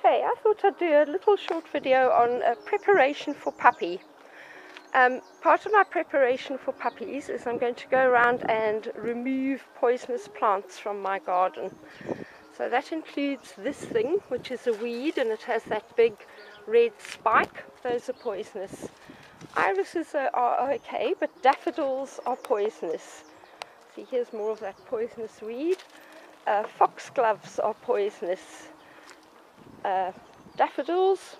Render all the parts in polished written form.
Okay, I thought I'd do a little short video on preparation for puppy. Part of my preparation for puppies is I'm going to go around and remove poisonous plants from my garden. So that includes this thing, which is a weed, and it has that big red spike. Those are poisonous. Irises are okay, but daffodils are poisonous. See, here's more of that poisonous weed. Foxgloves are poisonous. Daffodils,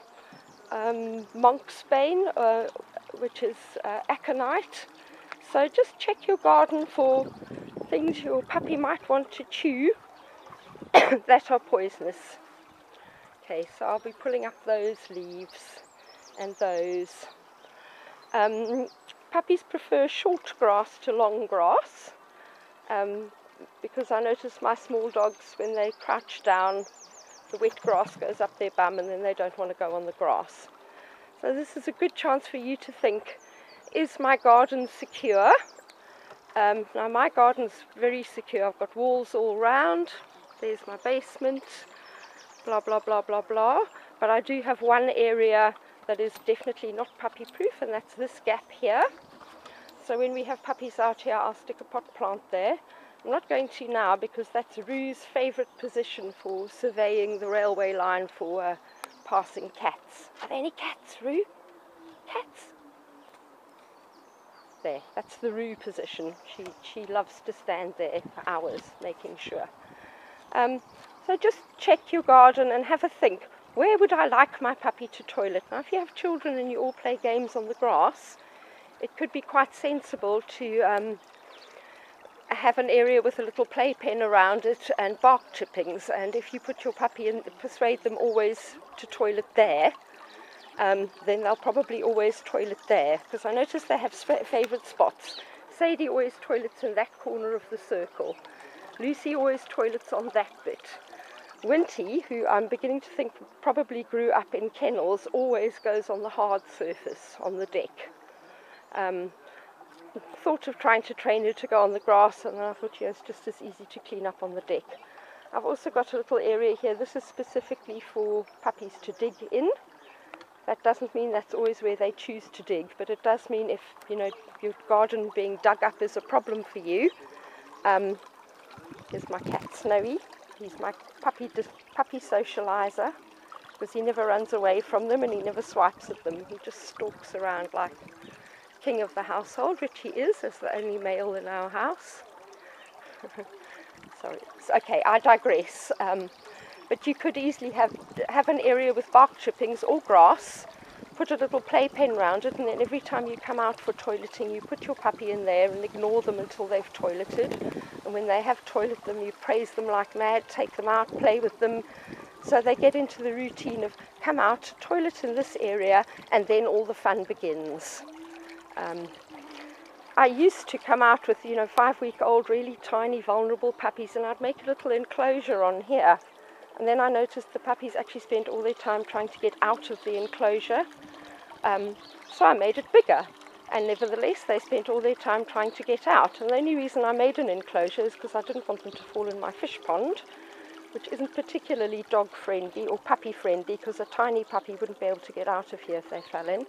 monksbane, which is aconite. So just check your garden for things your puppy might want to chew that are poisonous. Okay, so I'll be pulling up those leaves and those. Puppies prefer short grass to long grass, because I notice my small dogs, when they crouch down, the wet grass goes up their bum and then they don't want to go on the grass. So this is a good chance for you to think, is my garden secure? Now my garden's very secure. I've got walls all round. There's my basement, blah, blah, blah, blah, blah. But I do have one area that is definitely not puppy proof, and that's this gap here. So when we have puppies out here, I'll stick a pot plant there. I'm not going to now because that's Rue's favourite position for surveying the railway line for passing cats. Are there any cats, Rue? Cats? There, that's the Rue position. She loves to stand there for hours making sure. So just check your garden and have a think. Where would I like my puppy to toilet? Now if you have children and you all play games on the grass, it could be quite sensible to have an area with a little playpen around it and bark chippings, and if you put your puppy in, persuade them always to toilet there, then they'll probably always toilet there, because I notice they have favourite spots. Sadie always toilets in that corner of the circle. Lucy always toilets on that bit. Winty, who I'm beginning to think probably grew up in kennels, always goes on the hard surface on the deck. Thought of trying to train her to go on the grass, and then I thought, yeah, it's just as easy to clean up on the deck. I've also got a little area here. This is specifically for puppies to dig in. That doesn't mean that's always where they choose to dig, but it does mean if, you know, your garden being dug up is a problem for you. Here's my cat Snowy. He's my puppy socializer, because he never runs away from them and he never swipes at them. He just stalks around like king of the household, which he is, as the only male in our house. Sorry. Okay, I digress. But you could easily have an area with bark chippings or grass, put a little playpen round it, and then every time you come out for toileting, you put your puppy in there and ignore them until they've toileted. And when they have toileted them, you praise them like mad, take them out, play with them, so they get into the routine of come out, toilet in this area, and then all the fun begins. I used to come out with, 5-week-old, really tiny, vulnerable puppies, and I'd make a little enclosure on here. And then I noticed the puppies actually spent all their time trying to get out of the enclosure. So I made it bigger. And nevertheless, they spent all their time trying to get out. And the only reason I made an enclosure is because I didn't want them to fall in my fish pond, which isn't particularly dog-friendly or puppy-friendly, because a tiny puppy wouldn't be able to get out of here if they fell in.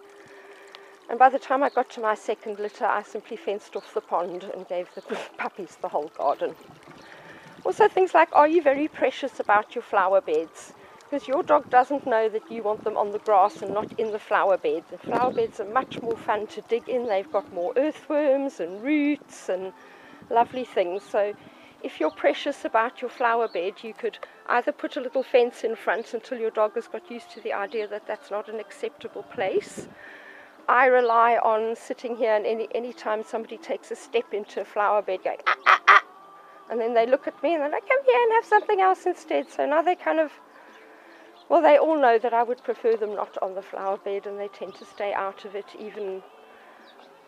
And by the time I got to my second litter, I simply fenced off the pond and gave the puppies the whole garden. Also things like, are you very precious about your flower beds? Because your dog doesn't know that you want them on the grass and not in the flower bed. The flower beds are much more fun to dig in. They've got more earthworms and roots and lovely things. So if you're precious about your flower bed, you could either put a little fence in front until your dog has got used to the idea that that's not an acceptable place. I rely on sitting here, and any time somebody takes a step into a flower bed, going, ah, ah, ah, and then they look at me and they're like, come here and have something else instead. So now they kind of, well, they all know that I would prefer them not on the flower bed, and they tend to stay out of it even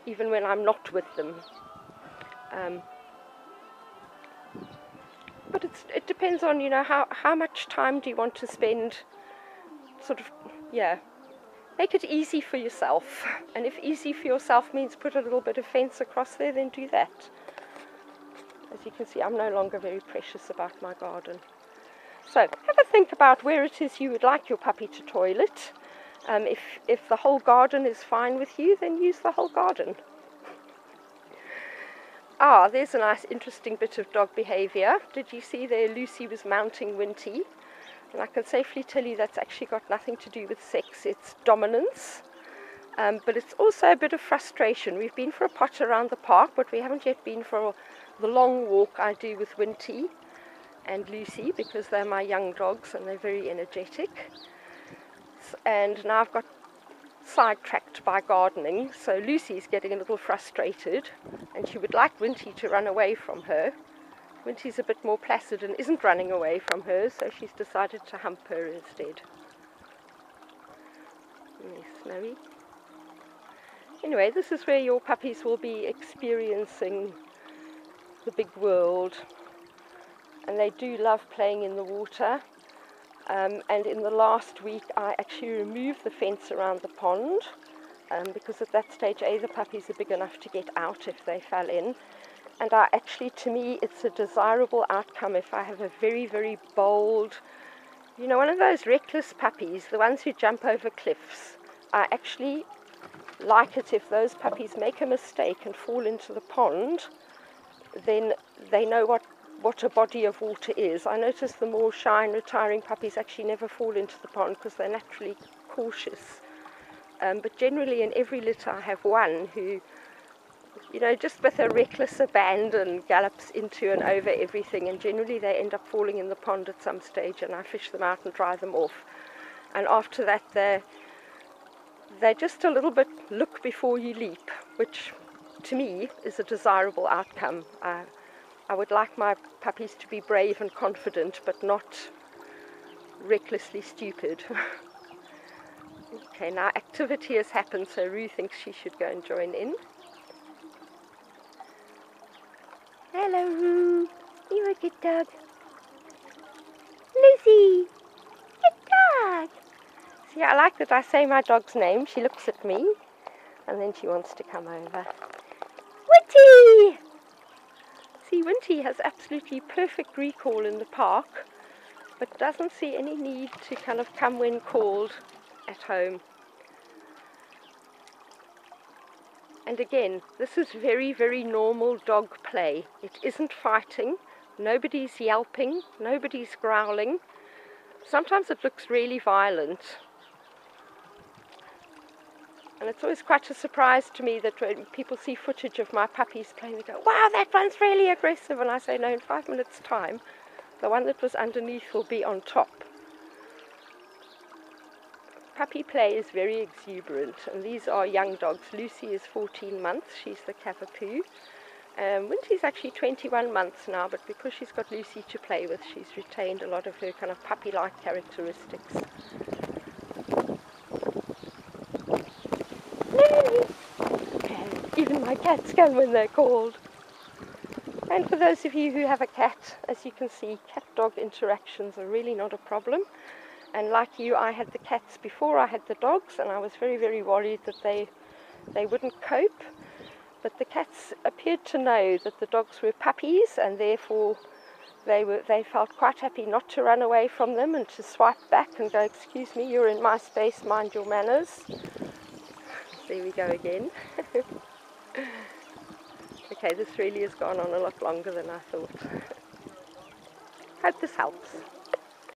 when I'm not with them. But it depends on, how much time do you want to spend make it easy for yourself. And if easy for yourself means put a little bit of fence across there, then do that. As you can see, I'm no longer very precious about my garden. So have a think about where it is you would like your puppy to toilet. If the whole garden is fine with you, then use the whole garden. Ah, there's a nice interesting bit of dog behaviour. Did you see there Lucy was mounting Winty? And I can safely tell you that's actually got nothing to do with sex, it's dominance. But it's also a bit of frustration. We've been for a pot around the park, but we haven't yet been for the long walk I do with Winty and Lucy, because they're my young dogs and they're very energetic. And now I've got sidetracked by gardening, so Lucy's getting a little frustrated and she would like Winty to run away from her. Winty's a bit more placid and isn't running away from her, so she's decided to hump her instead. Snowy. Anyway, this is where your puppies will be experiencing the big world, and they do love playing in the water. And in the last week I actually removed the fence around the pond because at that stage the puppies are big enough to get out if they fell in, and to me it's a desirable outcome if I have a very, very bold, you know, one of those reckless puppies, the ones who jump over cliffs. I actually like it if those puppies make a mistake and fall into the pond, then they know what a body of water is. I notice the more shy and retiring puppies actually never fall into the pond because they're naturally cautious. But generally in every litter I have one who, you know, just with a reckless abandon gallops into and over everything, and generally they end up falling in the pond at some stage and I fish them out and dry them off. And after that they're just a little bit look before you leap, which to me is a desirable outcome. I would like my puppies to be brave and confident, but not recklessly stupid. Okay, now activity has happened, so Rue thinks she should go and join in. Hello, Rue. You're a good dog. Lucy, good dog. See, I like that I say my dog's name. She looks at me, and then she wants to come over. Winty! See, Winty has absolutely perfect recall in the park, but doesn't see any need to kind of come when called at home. And again, this is very, very normal dog play. It isn't fighting, nobody's yelping, nobody's growling. Sometimes it looks really violent. And it's always quite a surprise to me that when people see footage of my puppies playing, they go, wow, that one's really aggressive. And I say, no, in 5 minutes' time, the one that was underneath will be on top. Puppy play is very exuberant, and these are young dogs. Lucy is 14 months, she's the Cavapoo. Winty's actually 21 months now, but because she's got Lucy to play with, she's retained a lot of her kind of puppy-like characteristics. Even my cats come when they're called. And for those of you who have a cat, as you can see, cat-dog interactions are really not a problem. And like you, I had the cats before I had the dogs, and I was very, very worried that they wouldn't cope. But the cats appeared to know that the dogs were puppies, and therefore they felt quite happy not to run away from them and to swipe back and go, excuse me, you're in my space, mind your manners. There we go again. Okay, this really has gone on a lot longer than I thought. Hope this helps.